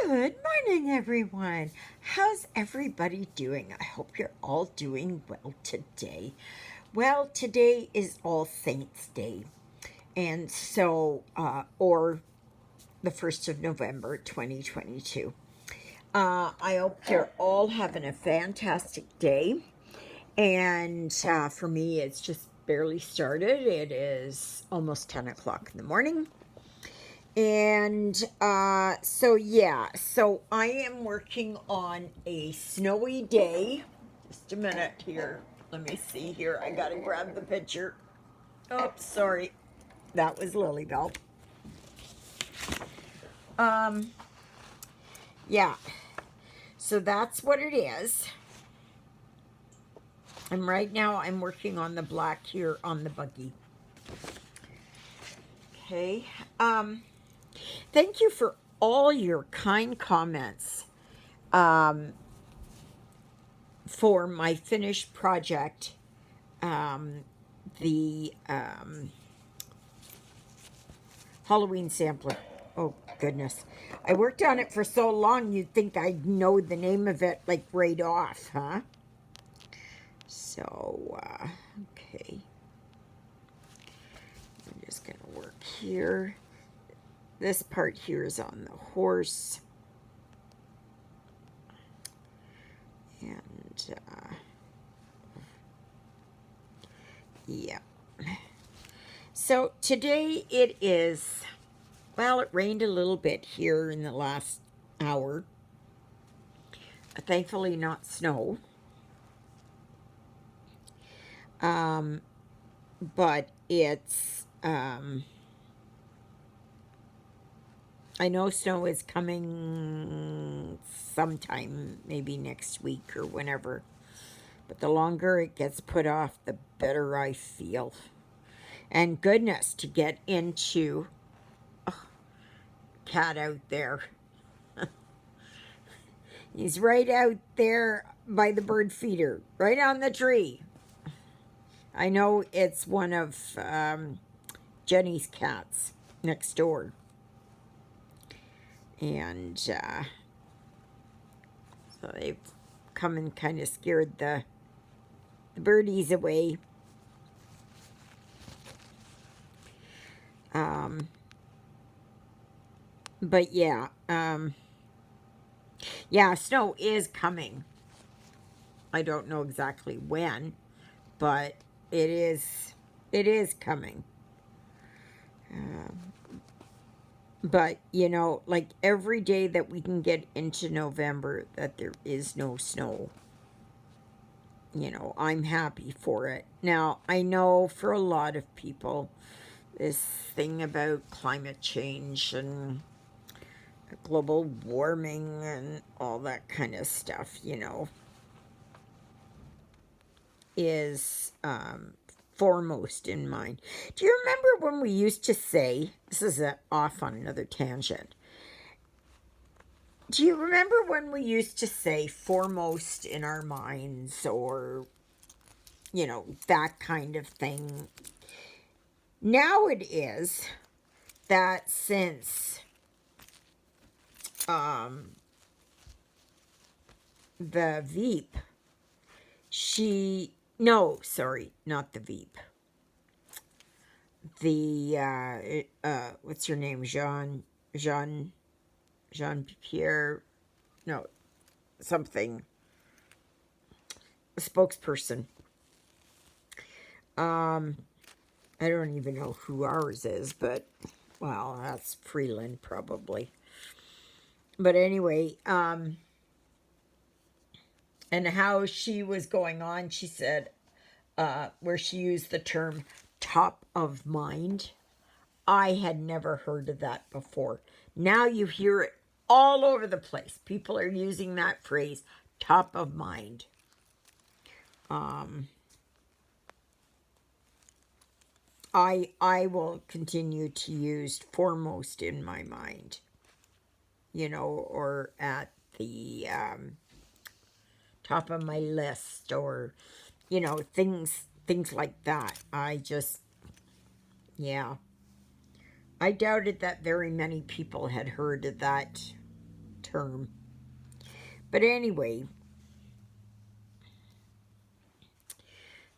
Good morning, everyone. How's everybody doing? I hope you're all doing well today. Well, today is All Saints Day, and or the 1st of November, 2022. I hope you're all having a fantastic day. And for me, it's just barely started. It is almost 10 o'clock in the morning. And so I am working on a snowy day. Just a minute here. Let me see here. I gotta grab the picture. Oh, sorry. That was Lilybell. Um, yeah. So that's what it is. And right now I'm working on the black here on the buggy. Okay. Thank you for all your kind comments. For my finished project, the Halloween sampler. Oh, goodness. I worked on it for so long, you'd think I'd know the name of it, like, right off, huh? So, okay. I'm just going to work here. This part here is on the horse. And, yeah. So today it is, well, it rained a little bit here in the last hour. Thankfully not snow. But it's, I know snow is coming sometime, maybe next week or whenever. But the longer it gets put off, the better I feel. And goodness, to get into cat out there. He's right out there by the bird feeder, right on the tree. I know it's one of Jenny's cats next door. And so they've come and kind of scared the birdies away. But yeah, snow is coming. I don't know exactly when, but it is coming. But, you know, like every day that we can get into November that there is no snow, you know, I'm happy for it. Now, I know for a lot of people, this thing about climate change and global warming and all that kind of stuff, you know, is foremost in mind. Do you remember when we used to say, this is off on another tangent. Do you remember when we used to say foremost in our minds, or, you know, that kind of thing? Now it is that since the Veep, no, sorry, not the Veep. The, what's her name? Jean-Pierre, no, something, a spokesperson. I don't even know who ours is, but, well, that's Freeland probably. But anyway, and how she was going on, she said, where she used the term top of mind. I had never heard of that before. Now you hear it all over the place. People are using that phrase, top of mind. I will continue to use foremost in my mind, you know, or at the top of my list, or, you know, things like that. I just, yeah. I doubted that very many people had heard of that term. But anyway,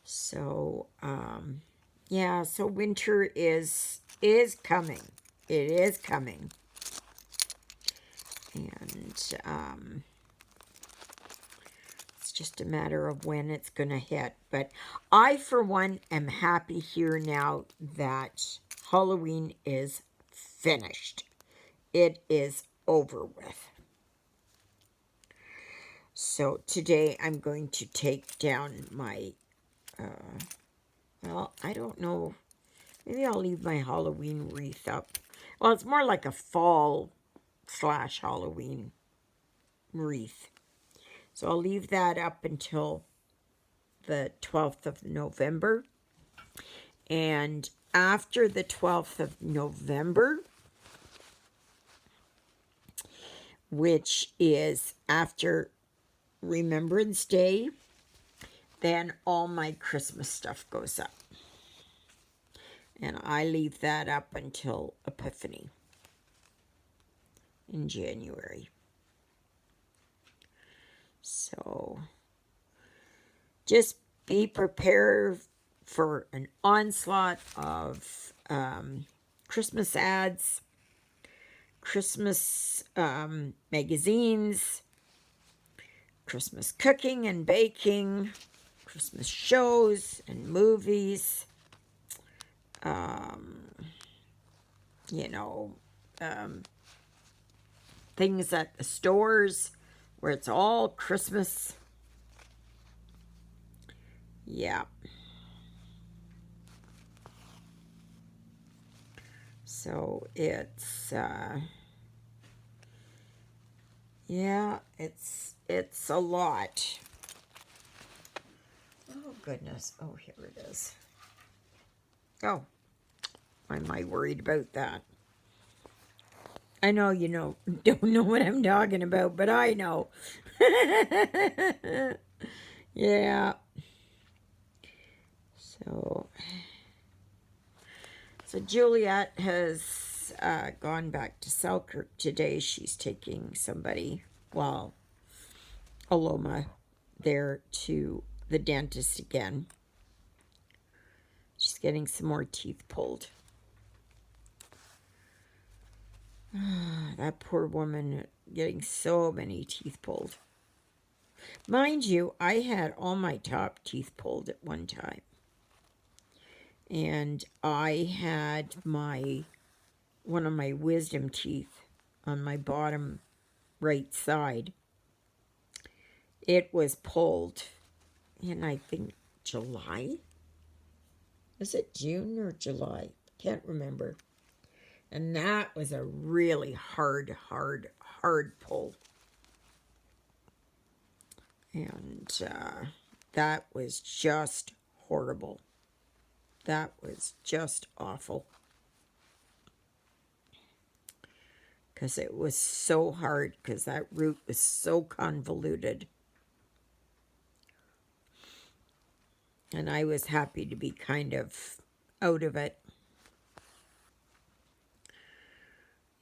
so, yeah, so winter is coming. It is coming. And it's just a matter of when it's going to hit. But I, for one, am happy here now that Halloween is finished. It is over with. So today I'm going to take down my, well, I don't know. Maybe I'll leave my Halloween wreath up. Well, it's more like a fall/Halloween wreath. So I'll leave that up until the 12th of November. And after the 12th of November, which is after Remembrance Day, then all my Christmas stuff goes up. And I leave that up until Epiphany in January. So just be prepared for an onslaught of Christmas ads, Christmas magazines, Christmas cooking and baking, Christmas shows and movies, you know, things at the stores where it's all Christmas. Yeah. So it's, yeah, it's a lot. Oh, goodness. Oh, here it is. Oh, why am I worried about that? I know you don't know what I'm talking about, but I know. Yeah. So Juliet has gone back to Selkirk today. She's taking somebody, well, Aloma, there to the dentist again. She's getting some more teeth pulled. That poor woman getting so many teeth pulled. Mind you, I had all my top teeth pulled at one time. And I had one of my wisdom teeth on my bottom right side. It was pulled in, I think, July. Was it June or July? Can't remember. And that was a really hard pull. And that was just horrible. That was just awful. Because it was so hard, because that root was so convoluted. And I was happy to be kind of out of it.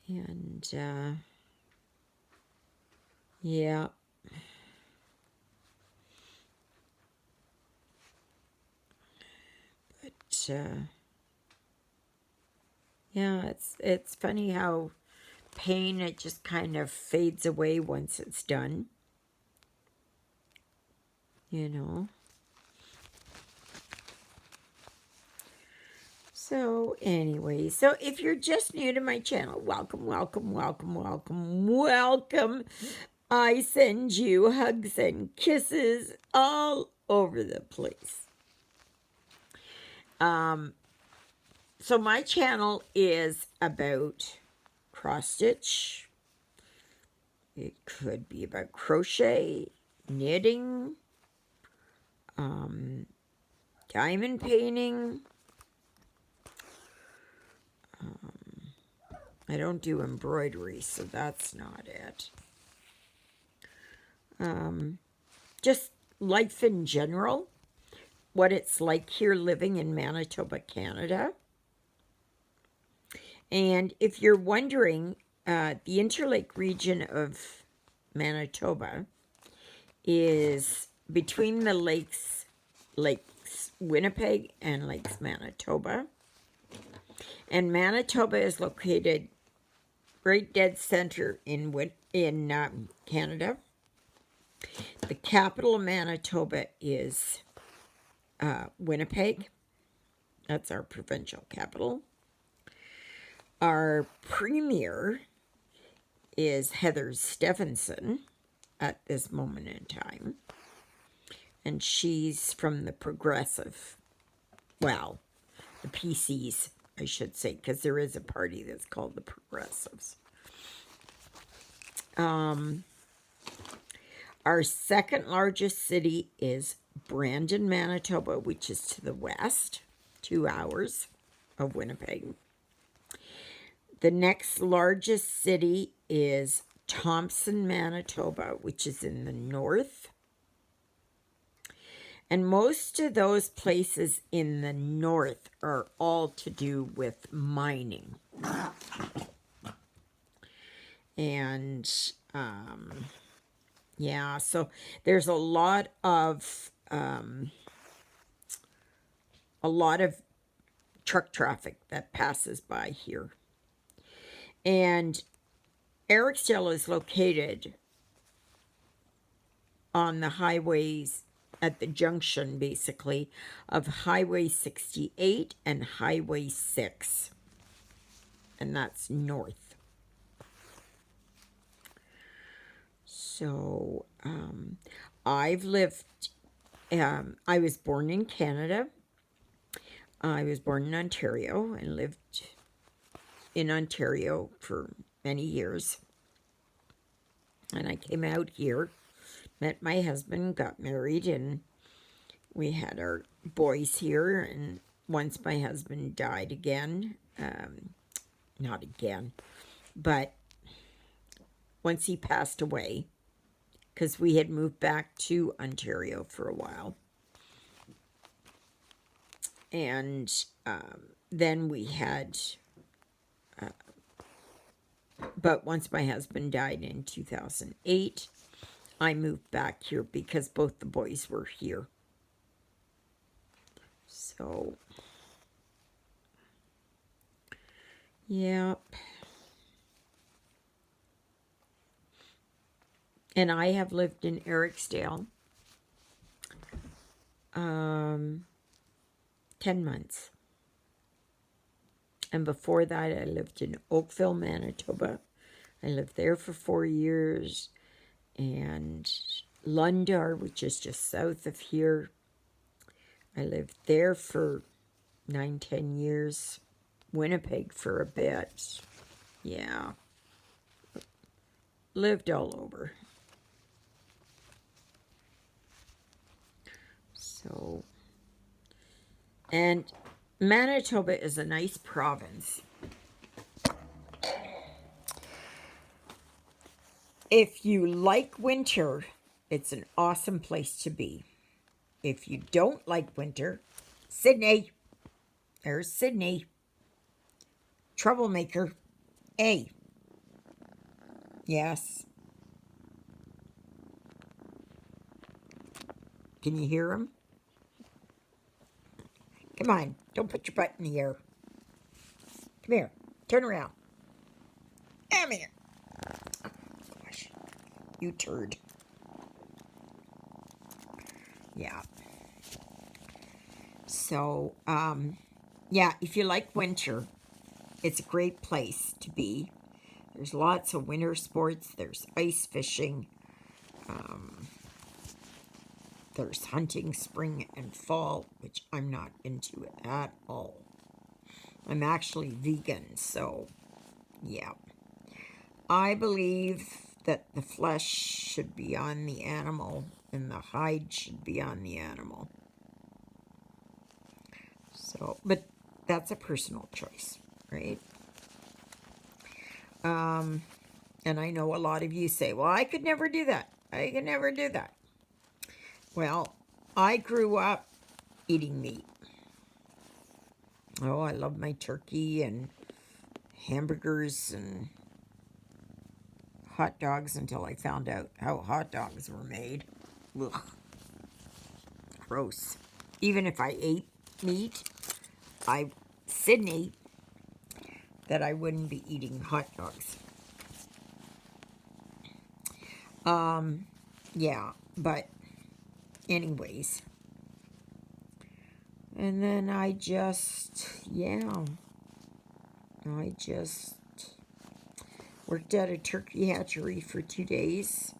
And, yeah. But, yeah, it's funny how pain, it just kind of fades away once it's done. You know. So anyway, so if you're just new to my channel, welcome. I send you hugs and kisses all over the place. So my channel is about cross stitch. It could be about crochet, knitting, diamond painting. I don't do embroidery, so that's not it. Just life in general, what it's like here living in Manitoba, Canada. And if you're wondering, the Interlake region of Manitoba, is between the lakes Winnipeg and Lakes Manitoba. And Manitoba is located right dead center in Canada. The capital of Manitoba is Winnipeg. That's our provincial capital. Our premier is Heather Stefanson at this moment in time. And she's from the progressive, well, the PCs, I should say, because there is a party that's called the Progressives. Our second largest city is Brandon, Manitoba, which is to the west, 2 hours of Winnipeg. The next largest city is Thompson, Manitoba, which is in the north. And most of those places in the north are all to do with mining. And, yeah, so there's a lot of truck traffic that passes by here. And Eriksdale is located on the highways at the junction, basically, of Highway 68 and Highway 6. And that's north. So, I was born in Canada. I was born in Ontario and lived in Ontario for many years. And I came out here, met my husband, got married, and we had our boys here. And once my husband died again, not again, but once he passed away, because we had moved back to Ontario for a while. And then we had, but once my husband died in 2008, I moved back here because both the boys were here. So, yep. And I have lived in Eriksdale 10 months. And before that, I lived in Oakville, Manitoba. I lived there for 4 years. And Lundar, which is just south of here, I lived there for 9-10 years. Winnipeg for a bit. Yeah. Lived all over. So, and Manitoba is a nice province. If you like winter, it's an awesome place to be. If you don't like winter, Sydney. There's Sydney. Troublemaker. Hey. Yes. Can you hear him? Come on. Don't put your butt in the air. Come here. Turn around. Come here. Oh, gosh. You turd. Yeah. So, yeah, if you like winter, it's a great place to be. There's lots of winter sports. There's ice fishing. There's hunting spring and fall, which I'm not into at all. I'm actually vegan, so yeah. I believe that the flesh should be on the animal and the hide should be on the animal. So, but that's a personal choice, right? And I know a lot of you say, well, I could never do that. I could never do that. Well, I grew up eating meat. Oh, I love my turkey and hamburgers and hot dogs until I found out how hot dogs were made. Ugh, gross. Even if I ate meat, Sydney, that I wouldn't be eating hot dogs. Yeah, but anyways. And then I just worked at a turkey hatchery for 2 days.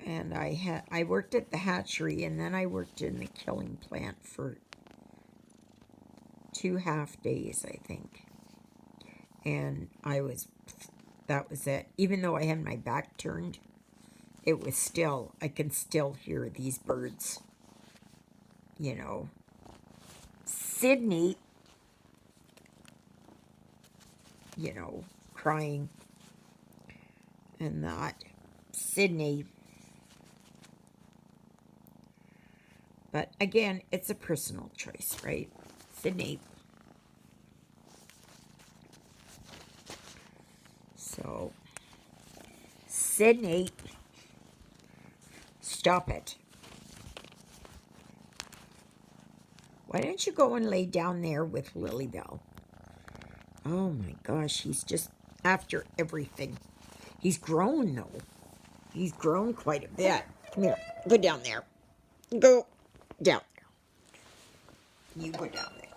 And I worked at the hatchery, and then I worked in the killing plant for 2 half days, I think. And that was it. Even though I had my back turned, I can still hear these birds. Sydney, crying and that. Sydney. But again, it's a personal choice, right? Sydney. So, Sydney, stop it. Why don't you go and lay down there with Lilybell? Oh my gosh, he's just after everything. He's grown, though. He's grown quite a bit. Come here. Go down there. Go down there. You go down there.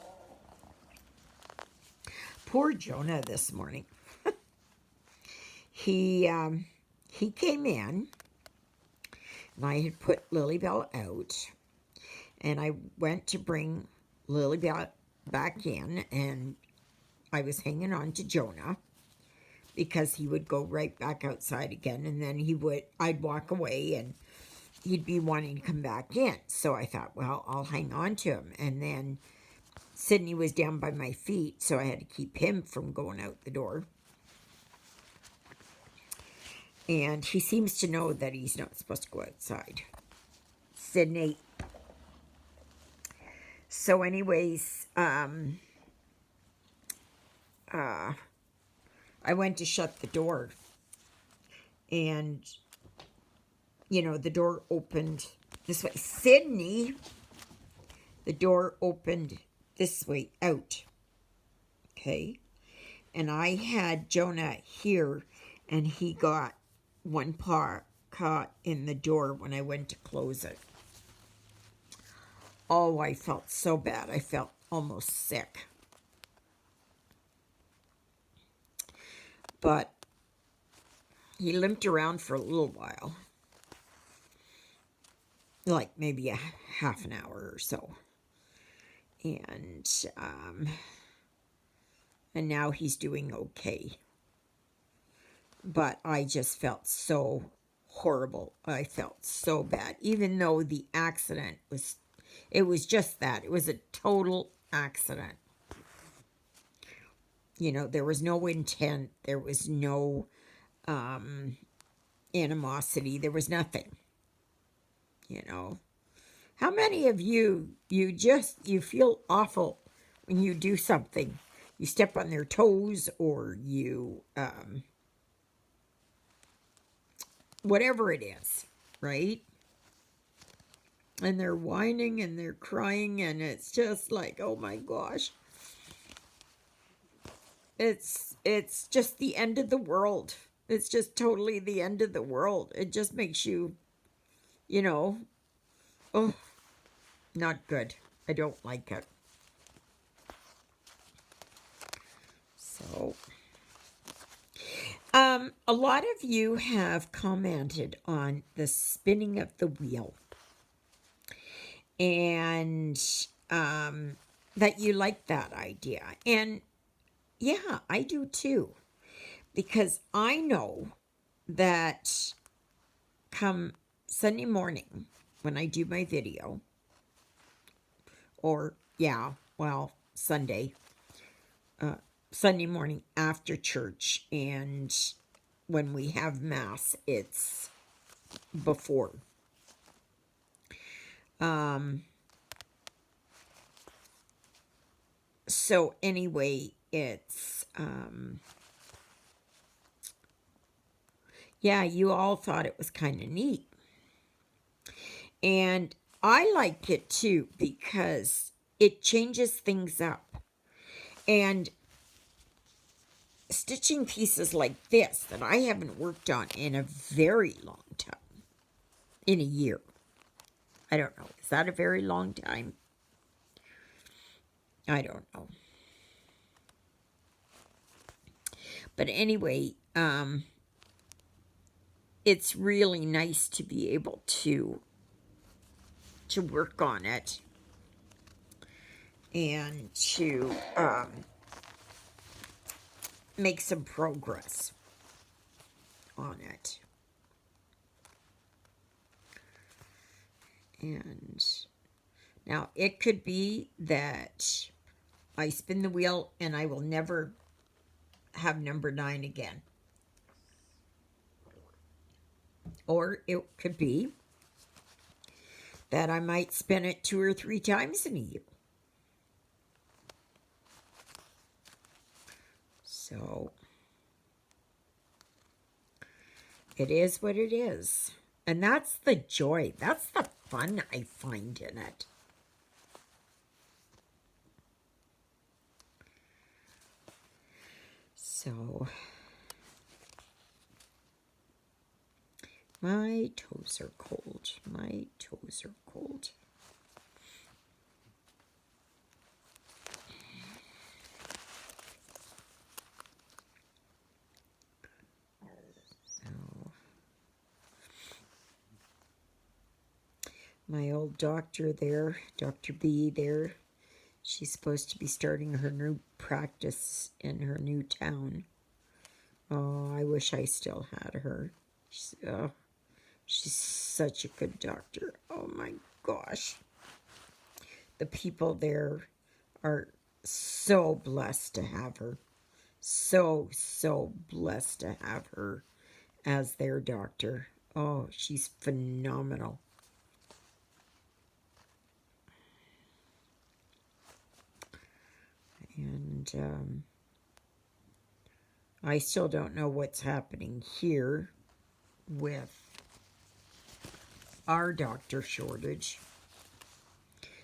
Poor Jonah this morning. He came in, and I had put Lilybell out, and I went to bring Lilybell back in, and I was hanging on to Jonah because he would go right back outside again, and then I'd walk away, and he'd be wanting to come back in. So I thought, well, I'll hang on to him. And then Sydney was down by my feet, so I had to keep him from going out the door. And he seems to know that he's not supposed to go outside. Sydney. So anyways, I went to shut the door. And, the door opened this way. Sydney, the door opened this way out. Okay? And I had Jonah here, and he got one paw caught in the door when I went to close it. Oh, I felt so bad. I felt almost sick. But he limped around for a little while. Like maybe a half an hour or so. And now he's doing okay. But I just felt so horrible. I felt so bad. Even though the accident it was just that. It was a total accident. There was no intent. There was no animosity. There was nothing. How many of you feel awful when you do something? You step on their toes, or you, whatever it is, right? And they're whining and they're crying, and it's just like, oh my gosh. It's just the end of the world. It's just totally the end of the world. It just makes you, oh, not good. I don't like it. So, a lot of you have commented on the spinning of the wheel. And that you like that idea. And yeah, I do too. Because I know that come Sunday morning when I do my video, or Sunday morning after church, and when we have Mass, it's before. So anyway, it's Yeah, you all thought it was kind of neat. And I like it too because it changes things up. And stitching pieces like this that I haven't worked on in a very long time, in a year. I don't know. Is that a very long time? I don't know. But anyway, it's really nice to be able to work on it and to make some progress on it. And now it could be that I spin the wheel and I will never have number 9 again. Or it could be that I might spin it 2 or 3 times in a year. So it is what it is. And that's the joy. That's the fun I find in it. So my toes are cold. My toes are cold. So my old doctor there, Dr. B there, she's supposed to be starting her new practice in her new town. Oh, I wish I still had her. She's such a good doctor. Oh my gosh. The people there are so blessed to have her. So, so blessed to have her as their doctor. Oh, she's phenomenal. And I still don't know what's happening here with our doctor shortage.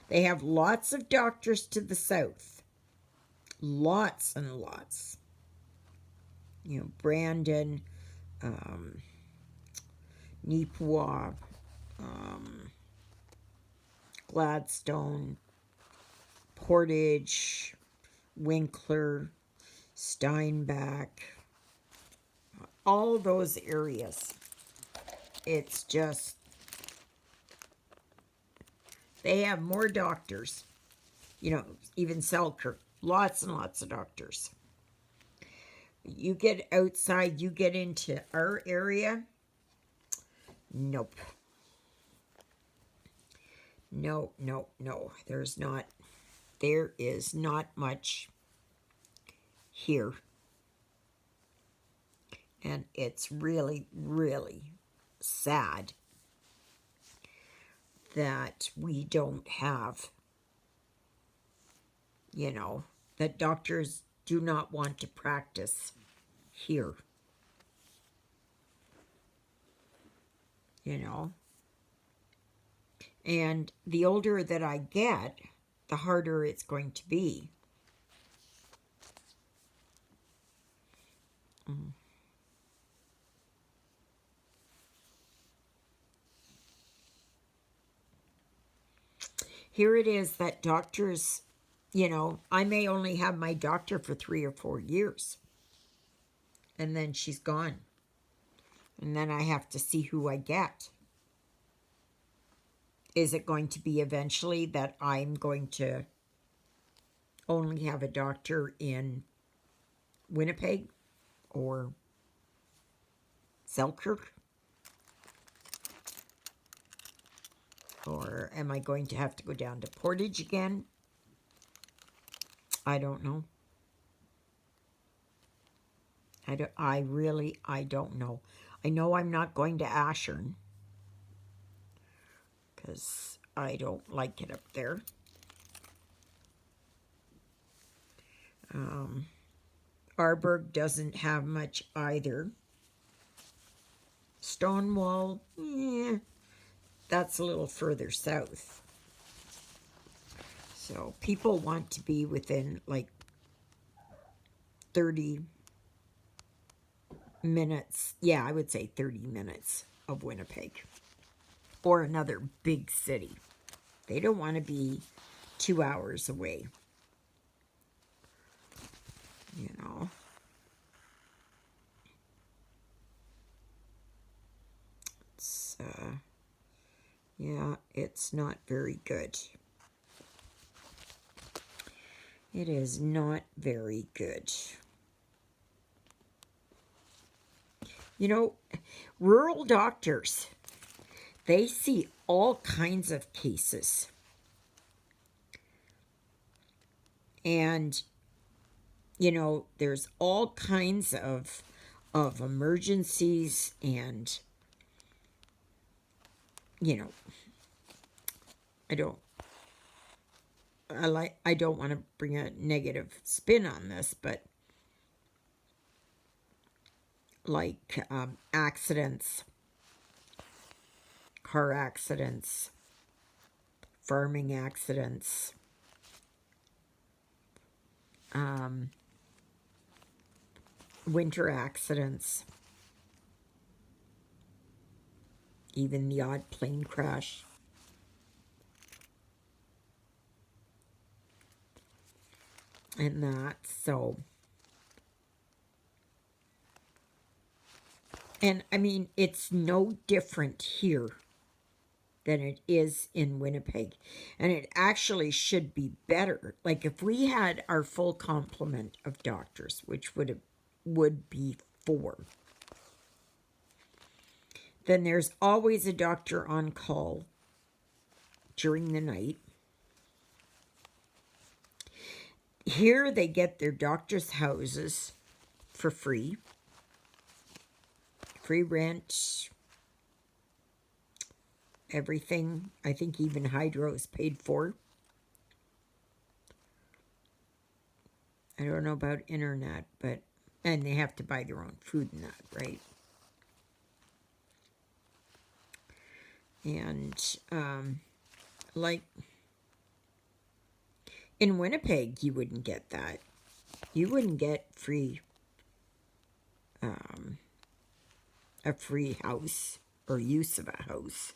They have lots of doctors to the south. Lots and lots. You know, Brandon, Neepawa, Gladstone, Portage, Winkler, Steinbach, all those areas. It's just, they have more doctors. You know, even Selkirk, lots and lots of doctors. You get outside, you get into our area, nope. No, no, no. There is not much here. And it's really, really sad that we don't have, you know, that doctors do not want to practice here. You know? And the older that I get, the harder it's going to be. Here it is that doctors, you know, I may only have my doctor for 3 or 4 years. And then she's gone. And then I have to see who I get. Is it going to be eventually that I'm going to only have a doctor in Winnipeg or Selkirk? Or am I going to have to go down to Portage again? I don't know. I don't know. I know I'm not going to Ashern because I don't like it up there. Arborg doesn't have much either. Stonewall, that's a little further south. So people want to be within like 30 minutes. Yeah, I would say 30 minutes of Winnipeg or another big city. They don't want to be 2 hours away. You know. It's, yeah, it's not very good. It is not very good. You know, rural doctors, they see all kinds of cases. And, you know, there's all kinds of emergencies and, you know, I don't want to bring a negative spin on this, but like accidents, car accidents, farming accidents, winter accidents, even the odd plane crash. And that, so. And I mean, it's no different here than it is in Winnipeg. And it actually should be better. Like if we had our full complement of doctors, which would be 4, then there's always a doctor on call during the night. Here they get their doctors' houses for free. Free rent, everything. I think even hydro is paid for. I don't know about internet, but, and they have to buy their own food and that, right? And, like, in Winnipeg, you wouldn't get that. You wouldn't get free, a free house or use of a house.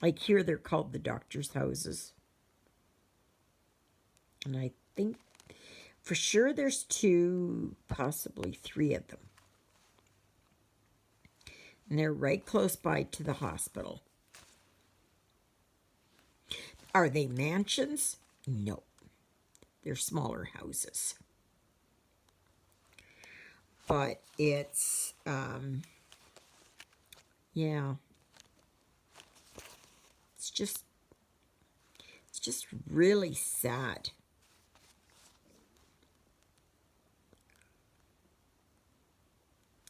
Like here, they're called the doctor's houses. And I think for sure there's 2, possibly 3 of them. And they're right close by to the hospital. Are they mansions? No. They're smaller houses. But it's, yeah. It's just really sad.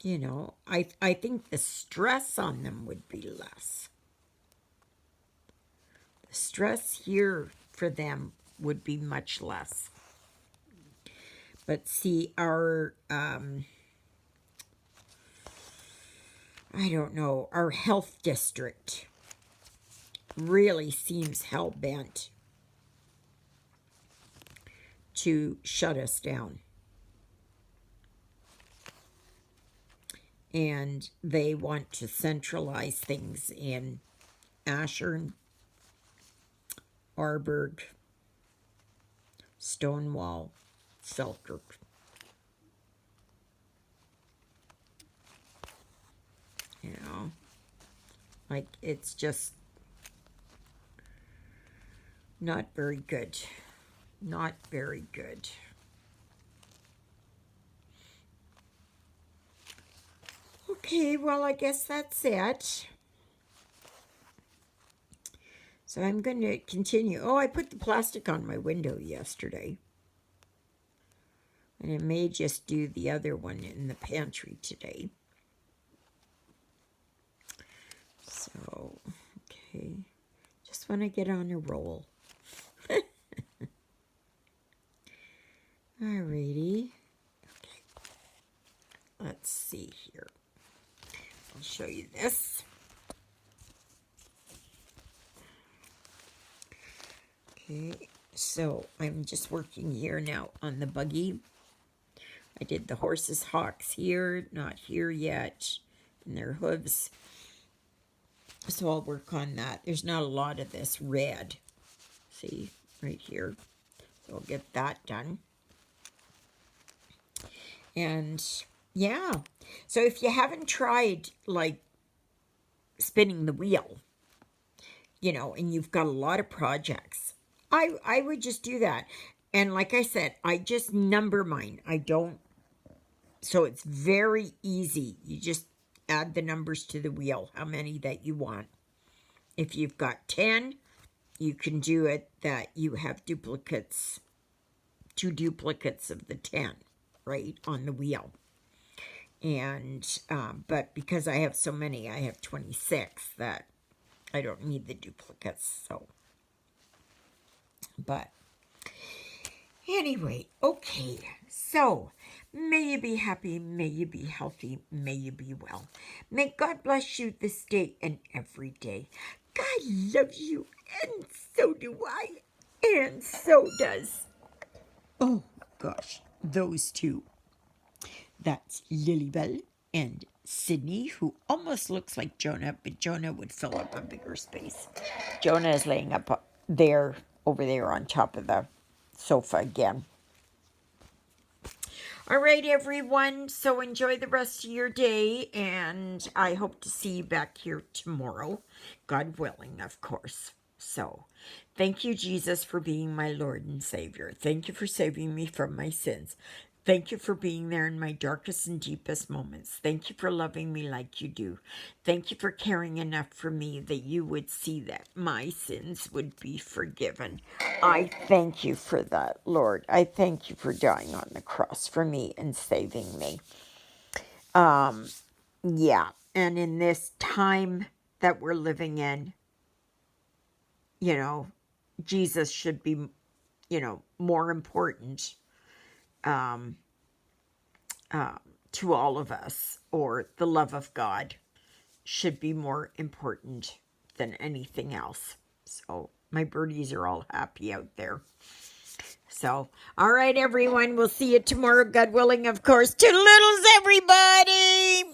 You know, I think the stress on them would be less. The stress here for them would be much less. But see, our, I don't know, our health district really seems hell-bent to shut us down. And they want to centralize things in Ashern, Arborg, Stonewall, Selkirk. You know, like it's just not very good. Not very good. Okay, well, I guess that's it. So I'm going to continue. Oh, I put the plastic on my window yesterday. And I may just do the other one in the pantry today. So, okay. Just want to get on a roll. Alrighty. Okay. Let's see here. I'll show you this. Okay, so I'm just working here now on the buggy. I did the horses' hocks here, not here yet, and their hooves. So I'll work on that. There's not a lot of this red. See, right here. So I'll get that done. And yeah, so if you haven't tried like spinning the wheel, you know, and you've got a lot of projects, I would just do that. And like I said, I just number mine. I don't, so it's very easy. You just add the numbers to the wheel, how many that you want. If you've got 10, you can do it that you have duplicates, 2 duplicates of the 10, right, on the wheel. And, but because I have so many, I have 26 that I don't need the duplicates, so. But anyway, okay, so may you be happy, may you be healthy, may you be well. May God bless you this day and every day. God loves you, and so do I, and so does, oh gosh, those two. That's Lilybell and Sydney, who almost looks like Jonah, but Jonah would fill up a bigger space. Jonah is laying up there, over there on top of the sofa again. All right, everyone. So enjoy the rest of your day, and I hope to see you back here tomorrow, God willing, of course. So, thank you, Jesus, for being my Lord and Savior. Thank you for saving me from my sins. Thank you for being there in my darkest and deepest moments. Thank you for loving me like you do. Thank you for caring enough for me that you would see that my sins would be forgiven. I thank you for that, Lord. I thank you for dying on the cross for me and saving me. Yeah, and in this time that we're living in, you know, Jesus should be, you know, more important to all of us, or the love of God should be more important than anything else. So my birdies are all happy out there. So, all right, everyone, we'll see you tomorrow, God willing, of course. Toodle-oodles, everybody!